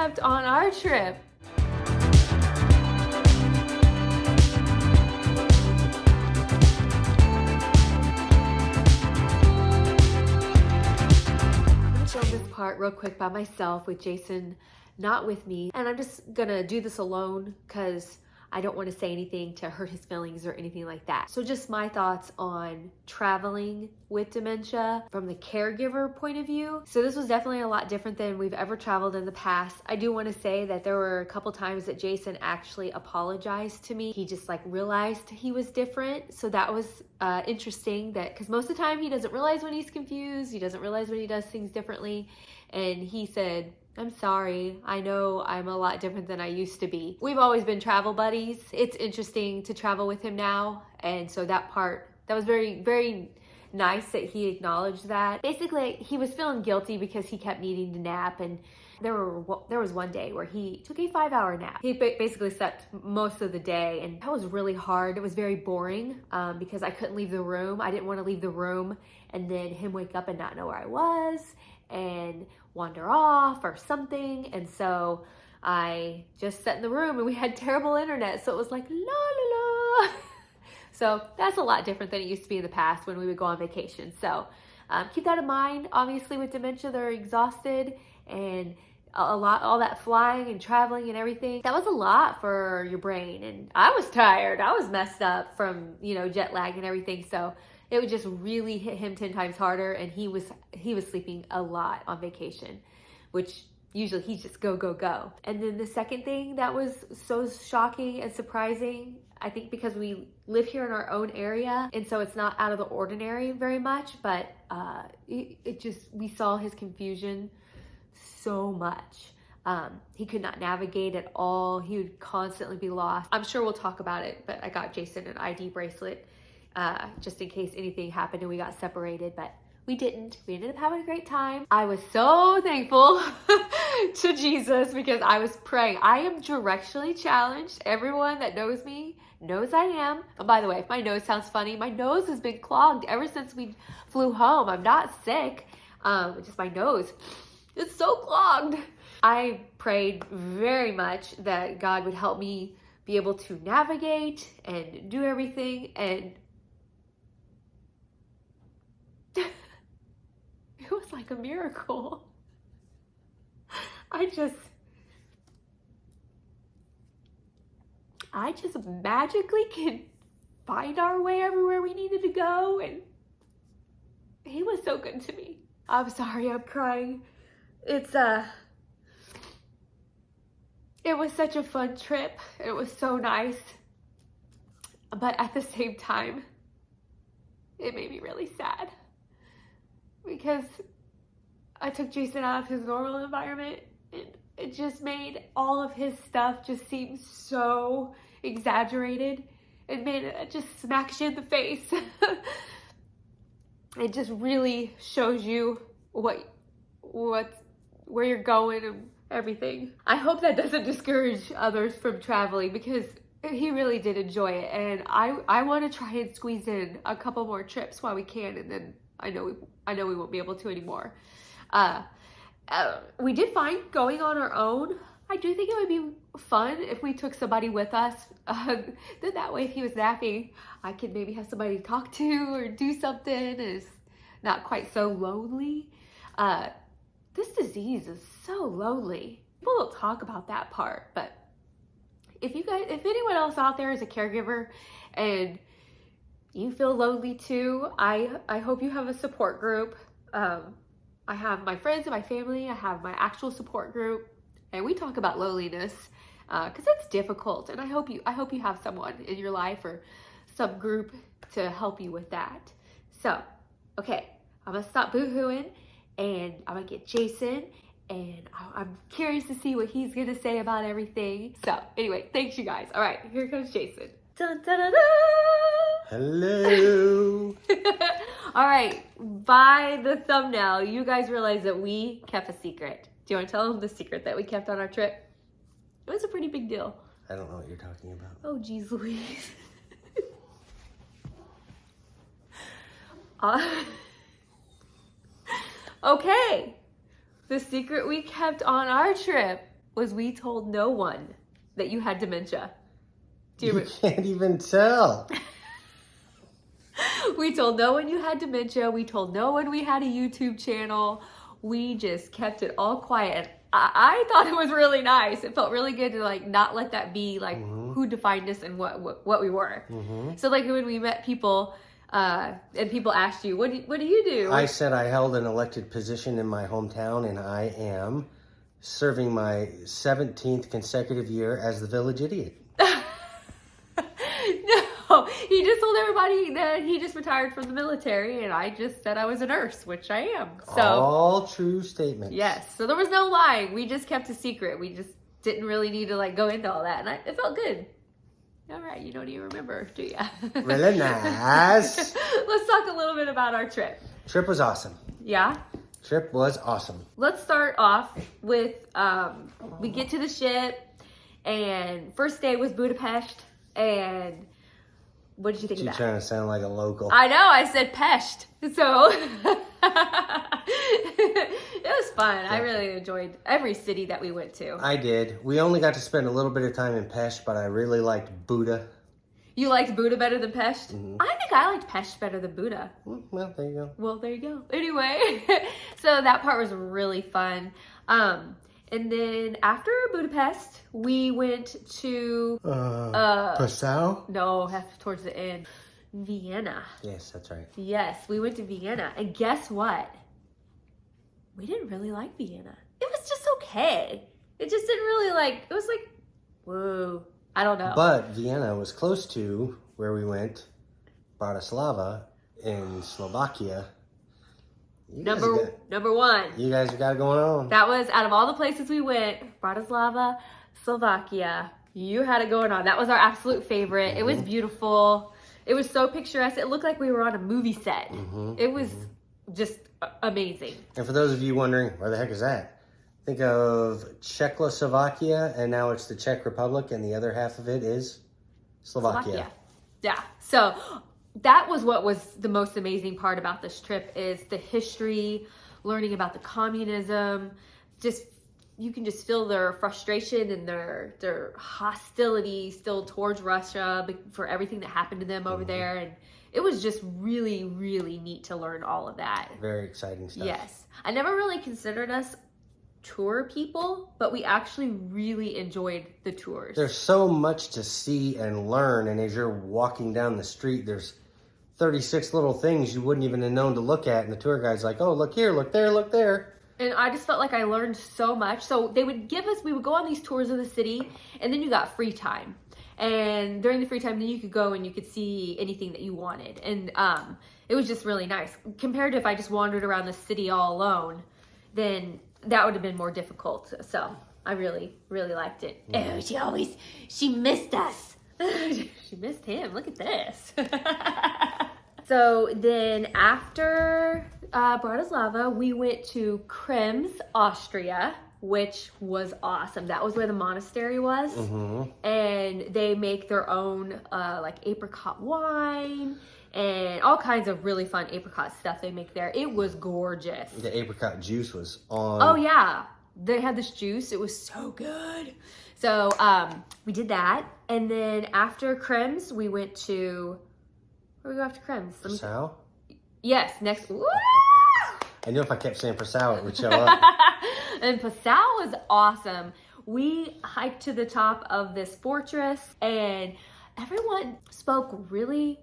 kept on our trip. Film this part real quick by myself with Jason not with me, and I'm just gonna do this alone because I don't want to say anything to hurt his feelings or anything like that. So just my thoughts on traveling with dementia from the caregiver point of view. So this was definitely a lot different than we've ever traveled in the past. I do want to say that there were a couple times that Jason actually apologized to me. He just like realized he was different. So that was interesting, that because most of the time he doesn't realize when he's confused. He doesn't realize when he does things differently. And he said, "I'm sorry, I know I'm a lot different than I used to be." We've always been travel buddies. It's interesting to travel with him now. And so that was very, very nice that he acknowledged that. Basically, he was feeling guilty because he kept needing to nap. And there was one day where he took a 5-hour nap. He basically slept most of the day, and that was really hard. It was very boring because I couldn't leave the room. I didn't want to leave the room and then him wake up and not know where I was and wander off or something. And so I just sat in the room, and we had terrible internet, so it was like la la la. So that's a lot different than it used to be in the past when we would go on vacation. So keep that in mind. Obviously with dementia, they're exhausted, and all that flying and traveling and everything, that was a lot for your brain. And I was tired. I was messed up from, jet lag and everything. So it would just really hit him 10 times harder. And he was sleeping a lot on vacation, which usually he's just go, go, go. And then the second thing that was so shocking and surprising, I think because we live here in our own area, and so it's not out of the ordinary very much, but we saw his confusion so much. He could not navigate at all. He would constantly be lost. I'm sure we'll talk about it, but I got Jason an ID bracelet just in case anything happened and we got separated, but we didn't. We ended up having a great time. I was so thankful to Jesus because I was praying. I am directionally challenged. Everyone that knows me knows I am. And by the way, if my nose sounds funny, my nose has been clogged ever since we flew home. I'm not sick, just my nose. It's so clogged. I prayed very much that God would help me be able to navigate and do everything, and it was like a miracle. I just magically can find our way everywhere we needed to go, and he was so good to me. I'm sorry, I'm crying. It was such a fun trip. It was so nice. But at the same time, it made me really sad because I took Jason out of his normal environment, and it just made all of his stuff just seem so exaggerated. It just smacks you in the face. It just really shows you where you're going and everything. I hope that doesn't discourage others from traveling, because he really did enjoy it, and I want to try and squeeze in a couple more trips while we can, and then I know we won't be able to anymore. We did find going on our own. I do think it would be fun if we took somebody with us. Then that way, if he was napping, I could maybe have somebody to talk to or do something, and it's not quite so lonely. This disease is so lonely. People don't talk about that part, but if anyone else out there is a caregiver and you feel lonely too, I hope you have a support group. I have my friends and my family. I have my actual support group, and we talk about loneliness because it's difficult. And I hope you have someone in your life or some group to help you with that. So, okay, I'm gonna stop boo-hooing, and I'm gonna get Jason, and I'm curious to see what he's gonna say about everything. So anyway, thanks you guys. All right, here comes Jason. Dun, dun, dun, dun. Hello. All right, by the thumbnail, you guys realize that we kept a secret. Do you want to tell them the secret that we kept on our trip? It was a pretty big deal. I don't know what you're talking about. Oh, geez Louise. Okay, the secret we kept on our trip was we told no one that you had dementia. Do You can't even tell. We told no one you had dementia. We told no one we had a YouTube channel. We just kept it all quiet. And I thought it was really nice. It felt really good to like not let that be like who defined us and what we were. So like when we met people and people asked you, what do you do? I said I held an elected position in my hometown, and I am serving my 17th consecutive year as the village idiot. No, he just told everybody that he just retired from the military, and I just said I was a nurse, which I am. So all true statements. Yes, so there was no lying. We just kept a secret. We just didn't really need to like go into all that, and it felt good. All right, you don't even remember, do you? Really nice. Let's talk a little bit about our trip. Trip was awesome. Yeah? Trip was awesome. Let's start off with, we get to the ship, and first day was Budapest, and what did you think of that? You're trying to sound like a local. I know, I said Pest, so it was fun. Yeah. I really enjoyed every city that we went to. I did. We only got to spend a little bit of time in Pest, but I really liked Buda. You liked Buda better than Pest? I think I liked Pest better than Buda. Well, there you go. Well, there you go. Anyway, so that part was really fun. And then after Budapest, we went to... Passau? No, towards the end. Vienna. Yes, that's right. Yes, we went to Vienna. And guess what? We didn't really like Vienna. It was just okay. It just didn't really it was like, whoa. I don't know. But Vienna was close to where we went, Bratislava in Slovakia. Number one. You guys got it going on. That was, out of all the places we went, Bratislava, Slovakia, you had it going on. That was our absolute favorite. It was beautiful. It was so picturesque. It looked like we were on a movie set. It was just amazing. And for those of you wondering, where the heck is that? Think of Czechoslovakia, and now it's the Czech Republic, and the other half of it is Slovakia. Yeah. So that was what was the most amazing part about this trip, is the history, learning about the communism. Just, you can just feel their frustration and their hostility still towards Russia for everything that happened to them over there. And it was just really, really neat to learn all of that. Very exciting stuff. Yes. I never really considered us tour people, but we actually really enjoyed the tours. There's so much to see and learn, and as you're walking down the street, there's 36 little things you wouldn't even have known to look at, and the tour guide's like, oh, look here, look there, look there. And I just felt like I learned so much. So we would go on these tours of the city, and then you got free time. And during the free time, then you could go and you could see anything that you wanted. And it was just really nice. Compared to if I just wandered around the city all alone, then that would have been more difficult. So I really, really liked it. Oh, she missed us. She missed him. Look at this. So then after Bratislava, we went to Krems, Austria, which was awesome. That was where the monastery was. And they make their own apricot wine and all kinds of really fun apricot stuff they make there. It was gorgeous. The apricot juice was on. Oh yeah, they had this juice. It was so good. So we did that, and then after Krems, we went to, where did we go after Krems? Passau? Yes, next. Woo! I knew if I kept saying Passau, it would show up. And Passau was awesome. We hiked to the top of this fortress, and everyone spoke really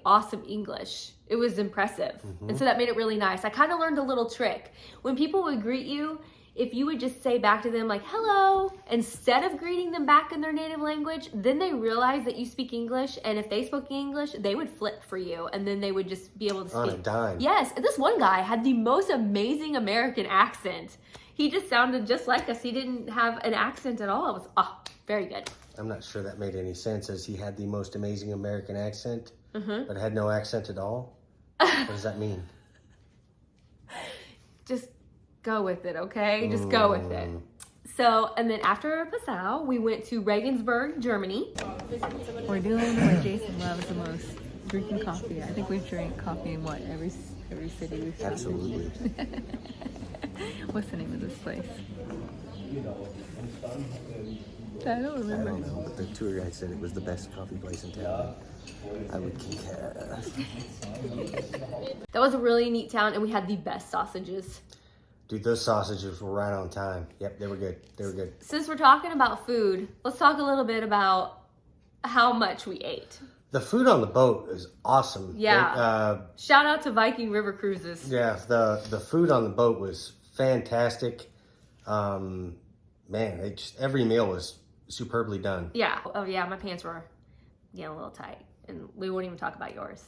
awesome English. It was impressive. And so that made it really nice. I kind of learned a little trick. When people would greet you, if you would just say back to them like, hello, instead of greeting them back in their native language, then they realize that you speak English. And if they spoke English, they would flip for you. And then they would just be able to speak. On a dime. Yes. This one guy had the most amazing American accent. He just sounded just like us. He didn't have an accent at all. It was very good. I'm not sure that made any sense, as he had the most amazing American accent, but had no accent at all. What does that mean? Just go with it, okay? Just go with it. So, and then after Passau, we went to Regensburg, Germany. We're doing what Jason loves the most, drinking coffee. I think we've drank coffee in every city we've stopped in. Absolutely. What's the name of this place? I don't I remember. don't know, but the tour guide said it was the best coffee place in town. I would concur. That was a really neat town, and we had the best sausages. Dude, those sausages were right on time. Yep, they were good. They were good. Since we're talking about food, let's talk a little bit about how much we ate. The food on the boat is awesome. Yeah. Shout out to Viking River Cruises. Yeah, the food on the boat was fantastic. Man, every meal was superbly done. Yeah. Oh, yeah, my pants were getting a little tight, and we won't even talk about yours.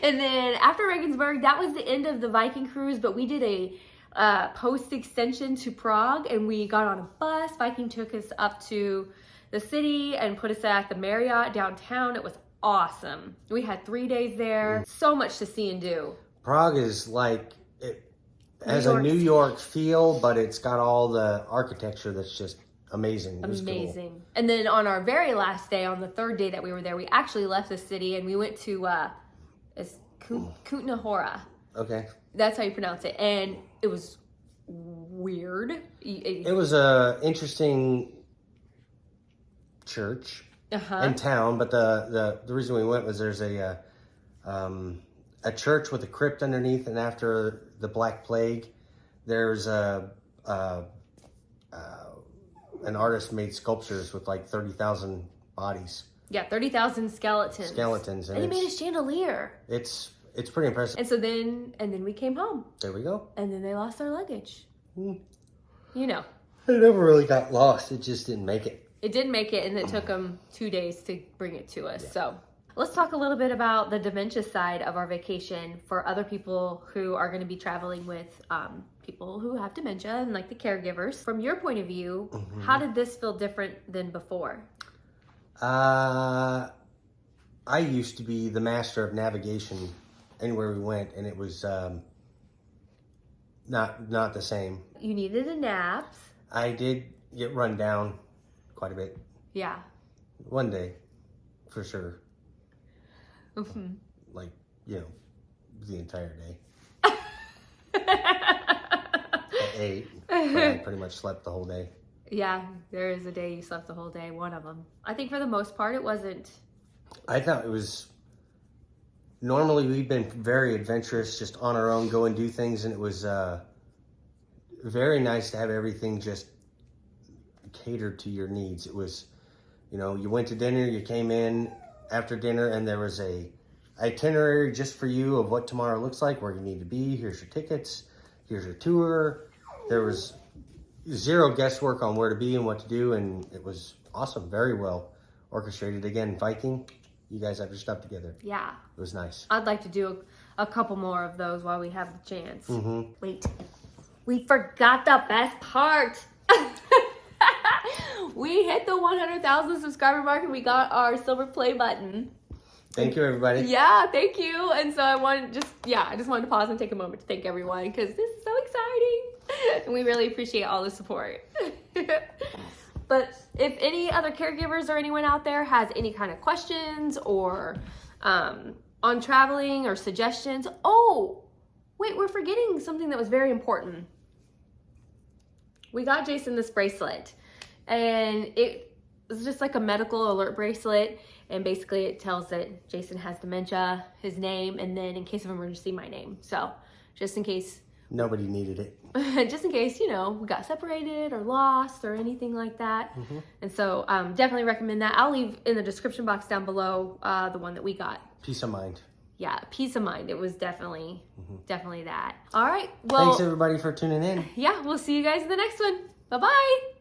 And then after Regensburg, that was the end of the Viking cruise, but we did a post extension to Prague, and we got on a bus. Viking took us up to the city and put us at the Marriott downtown. It was awesome. We had 3 days there. So much to see and do. Prague is like, it has a New York feel, but it's got all the architecture that's just amazing. It was amazing. cool. And then on our very last day, on the third day that we were there, we actually left the city and we went to Kutna Hora. Okay. That's how you pronounce it. And it was weird. It was a interesting church in town, but the reason we went was there's a church with a crypt underneath, and after the Black Plague, there's an artist made sculptures with like 30,000 bodies. Yeah, 30,000 skeletons. Skeletons, and he made a chandelier. It's pretty impressive. And so then we came home. There we go. And then they lost our luggage. You know. It never really got lost. It just didn't make it. It did make it, and it took them 2 days to bring it to us. Yeah. So let's talk a little bit about the dementia side of our vacation for other people who are going to be traveling with people who have dementia and like the caregivers. From your point of view, how did this feel different than before? I used to be the master of navigation anywhere we went, and it was not the same. You needed a nap. I did get run down quite a bit. Yeah. One day, for sure. Like, the entire day. I ate, but I pretty much slept the whole day. Yeah, there is a day you slept the whole day, one of them. I think for the most part, it wasn't. I thought it was, normally we've been very adventurous, just on our own, go and do things, and it was very nice to have everything just catered to your needs. It was, you went to dinner, you came in after dinner, and there was a itinerary just for you of what tomorrow looks like, where you need to be. Here's your tickets, here's your tour. There was zero guesswork on where to be and what to do, and it was awesome, very well orchestrated. Again, Viking, you guys have your stuff together. Yeah. It was nice. I'd like to do a couple more of those while we have the chance. Wait, we forgot the best part. We hit the 100,000 subscriber mark and we got our silver play button. Thank you, everybody. Yeah, thank you. And so I just wanted to pause and take a moment to thank everyone because this is so exciting. And we really appreciate all the support. But if any other caregivers or anyone out there has any kind of questions or on traveling or suggestions. Oh, wait, we're forgetting something that was very important. We got Jason this bracelet, and it was just like a medical alert bracelet. And basically it tells that Jason has dementia, his name, and then in case of emergency, my name. So just in case. Nobody needed it. Just in case, we got separated or lost or anything like that. And so definitely recommend that. I'll leave in the description box down below the one that we got. Peace of mind. Yeah, peace of mind. It was definitely that. All right. Well, thanks everybody for tuning in. Yeah, we'll see you guys in the next one. Bye-bye.